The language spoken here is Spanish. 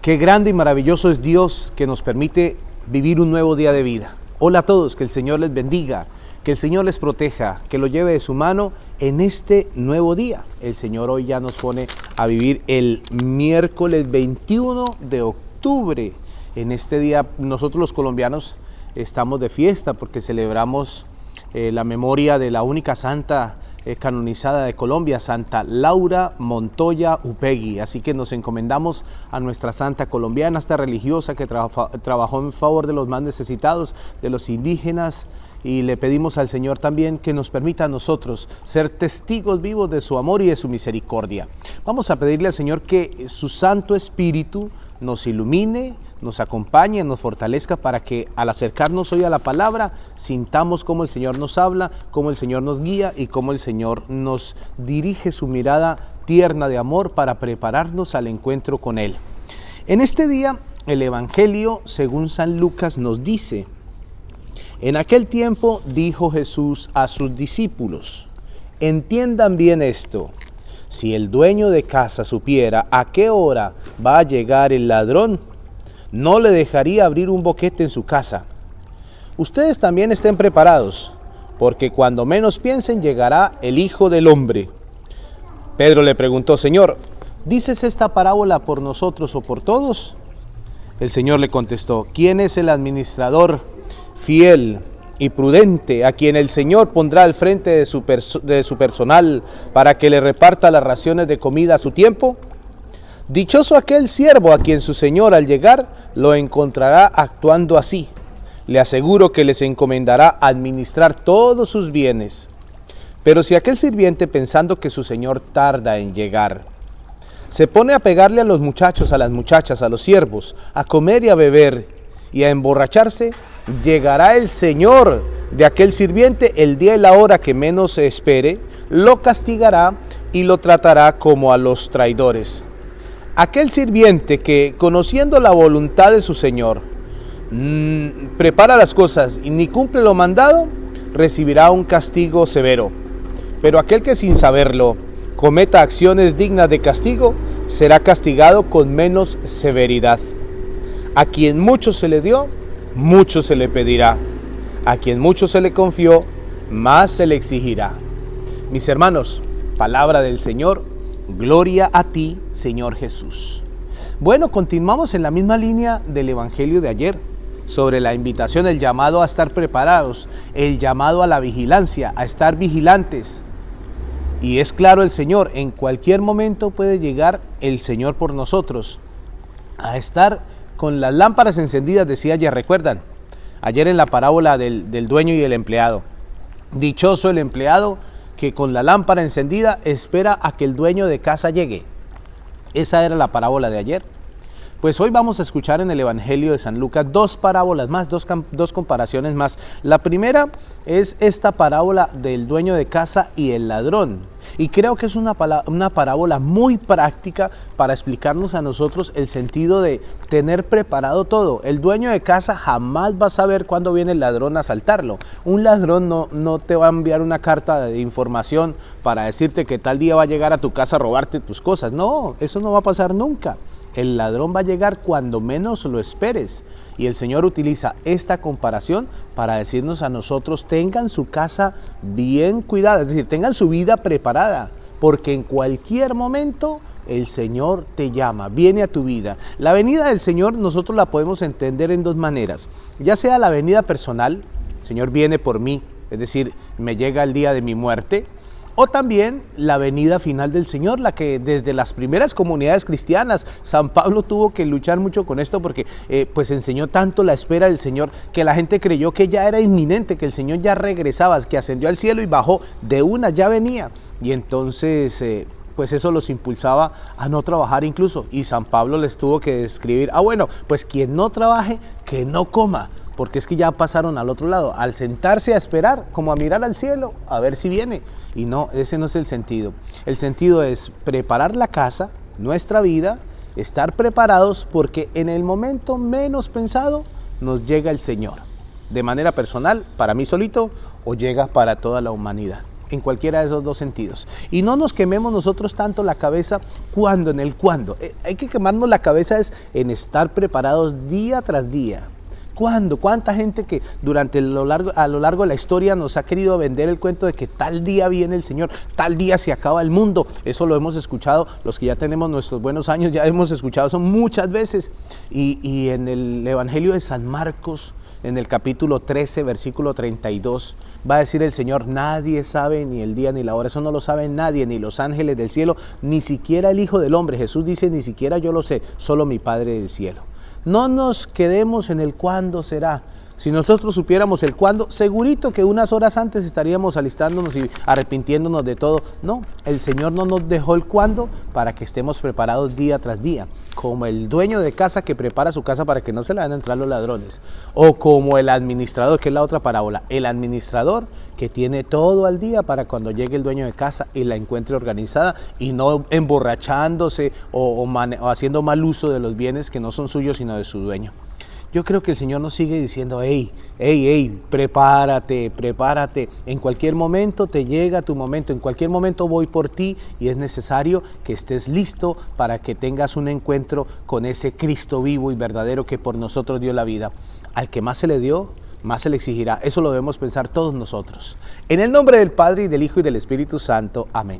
Qué grande y maravilloso es Dios que nos permite vivir un nuevo día de vida. Hola a todos, que el Señor les bendiga, que el Señor les proteja, que lo lleve de su mano en este nuevo día. El Señor hoy ya nos pone a vivir el miércoles 21 de octubre. En este día nosotros los colombianos estamos de fiesta porque celebramos la memoria de la única santa canonizada de Colombia, Santa Laura Montoya Upegui. Así que nos encomendamos a nuestra santa colombiana, esta religiosa que trabajó en favor de los más necesitados, de los indígenas, y le pedimos al Señor también que nos permita a nosotros ser testigos vivos de su amor y de su misericordia. Vamos a pedirle al Señor que su Santo Espíritu nos ilumine, nos acompañe, nos fortalezca para que al acercarnos hoy a la palabra sintamos cómo el Señor nos habla, cómo el Señor nos guía y cómo el Señor nos dirige su mirada tierna de amor para prepararnos al encuentro con Él. En este día el Evangelio según San Lucas nos dice: en aquel tiempo dijo Jesús a sus discípulos: entiendan bien esto, si el dueño de casa supiera a qué hora va a llegar el ladrón, no le dejaría abrir un boquete en su casa. Ustedes también estén preparados, porque cuando menos piensen llegará el Hijo del Hombre. Pedro le preguntó: Señor, ¿dices esta parábola por nosotros o por todos? El Señor le contestó: ¿quién es el administrador fiel y prudente a quien el Señor pondrá al frente de su personal para que le reparta las raciones de comida a su tiempo? Dichoso aquel siervo a quien su Señor al llegar lo encontrará actuando así. Le aseguro que les encomendará administrar todos sus bienes. Pero si aquel sirviente, pensando que su Señor tarda en llegar, se pone a pegarle a los muchachos, a las muchachas, a los siervos, a comer y a beber y a emborracharse, llegará el Señor de aquel sirviente el día y la hora que menos se espere, lo castigará y lo tratará como a los traidores. Aquel sirviente que, conociendo la voluntad de su Señor, prepara las cosas y ni cumple lo mandado, recibirá un castigo severo. Pero aquel que sin saberlo cometa acciones dignas de castigo, será castigado con menos severidad. A quien mucho se le dio, mucho se le pedirá. A quien mucho se le confió, más se le exigirá. Mis hermanos, palabra del Señor. Gloria a ti, Señor Jesús. Bueno, continuamos en la misma línea del Evangelio de ayer, sobre la invitación, el llamado a estar preparados, el llamado a la vigilancia, a estar vigilantes. Y es claro, el Señor, en cualquier momento puede llegar el Señor por nosotros, a estar con las lámparas encendidas, decía ayer, ¿recuerdan? Ayer en la parábola del dueño y el empleado. Dichoso el empleado que con la lámpara encendida espera a que el dueño de casa llegue. Esa era la parábola de ayer. Pues hoy vamos a escuchar en el Evangelio de San Lucas dos parábolas más, dos comparaciones más. La primera es esta parábola del dueño de casa y el ladrón. Y creo que es una parábola muy práctica para explicarnos a nosotros el sentido de tener preparado todo. El dueño de casa jamás va a saber cuándo viene el ladrón a asaltarlo. Un ladrón no te va a enviar una carta de información para decirte que tal día va a llegar a tu casa a robarte tus cosas. No, eso no va a pasar nunca. El ladrón va a llegar cuando menos lo esperes. Y el Señor utiliza esta comparación para decirnos a nosotros: tengan su casa bien cuidada, es decir, tengan su vida preparada, porque en cualquier momento el Señor te llama, viene a tu vida. La venida del Señor nosotros la podemos entender en dos maneras, ya sea la venida personal, el Señor viene por mí, es decir, me llega el día de mi muerte, o también la venida final del Señor, la que desde las primeras comunidades cristianas, San Pablo tuvo que luchar mucho con esto porque pues enseñó tanto la espera del Señor que la gente creyó que ya era inminente, que el Señor ya regresaba, que ascendió al cielo y bajó de una, ya venía. Y entonces pues eso los impulsaba a no trabajar incluso. Y San Pablo les tuvo que escribir: bueno, pues quien no trabaje, que no coma. Porque es que ya pasaron al otro lado, al sentarse a esperar, como a mirar al cielo, a ver si viene. Y no, ese no es el sentido. El sentido es preparar la casa, nuestra vida, estar preparados porque en el momento menos pensado nos llega el Señor. De manera personal, para mí solito, o llega para toda la humanidad. en cualquiera de esos dos sentidos. Y no nos quememos nosotros tanto la cabeza cuando, en el cuándo. Hay que quemarnos la cabeza es en estar preparados día tras día. ¿Cuándo? ¿Cuánta gente que a lo largo de la historia nos ha querido vender el cuento de que tal día viene el Señor, tal día se acaba el mundo? Eso lo hemos escuchado, los que ya tenemos nuestros buenos años, ya hemos escuchado eso muchas veces. Y en el Evangelio de San Marcos, en el capítulo 13, versículo 32, va a decir el Señor: nadie sabe ni el día ni la hora. Eso no lo sabe nadie, ni los ángeles del cielo, ni siquiera el Hijo del Hombre. Jesús dice: ni siquiera yo lo sé, solo mi Padre del cielo. No nos quedemos en el cuándo será. Si nosotros supiéramos el cuándo, segurito que unas horas antes estaríamos alistándonos y arrepintiéndonos de todo. No, el Señor no nos dejó el cuándo para que estemos preparados día tras día. Como el dueño de casa que prepara su casa para que no se le van a entrar los ladrones. O como el administrador, que es la otra parábola. El administrador que tiene todo al día para cuando llegue el dueño de casa y la encuentre organizada y no emborrachándose o haciendo mal uso de los bienes que no son suyos sino de su dueño. Yo creo que el Señor nos sigue diciendo: hey, prepárate, prepárate. En cualquier momento te llega tu momento, en cualquier momento voy por ti y es necesario que estés listo para que tengas un encuentro con ese Cristo vivo y verdadero que por nosotros dio la vida. Al que más se le dio, más se le exigirá. Eso lo debemos pensar todos nosotros. En el nombre del Padre, y del Hijo, y del Espíritu Santo. Amén.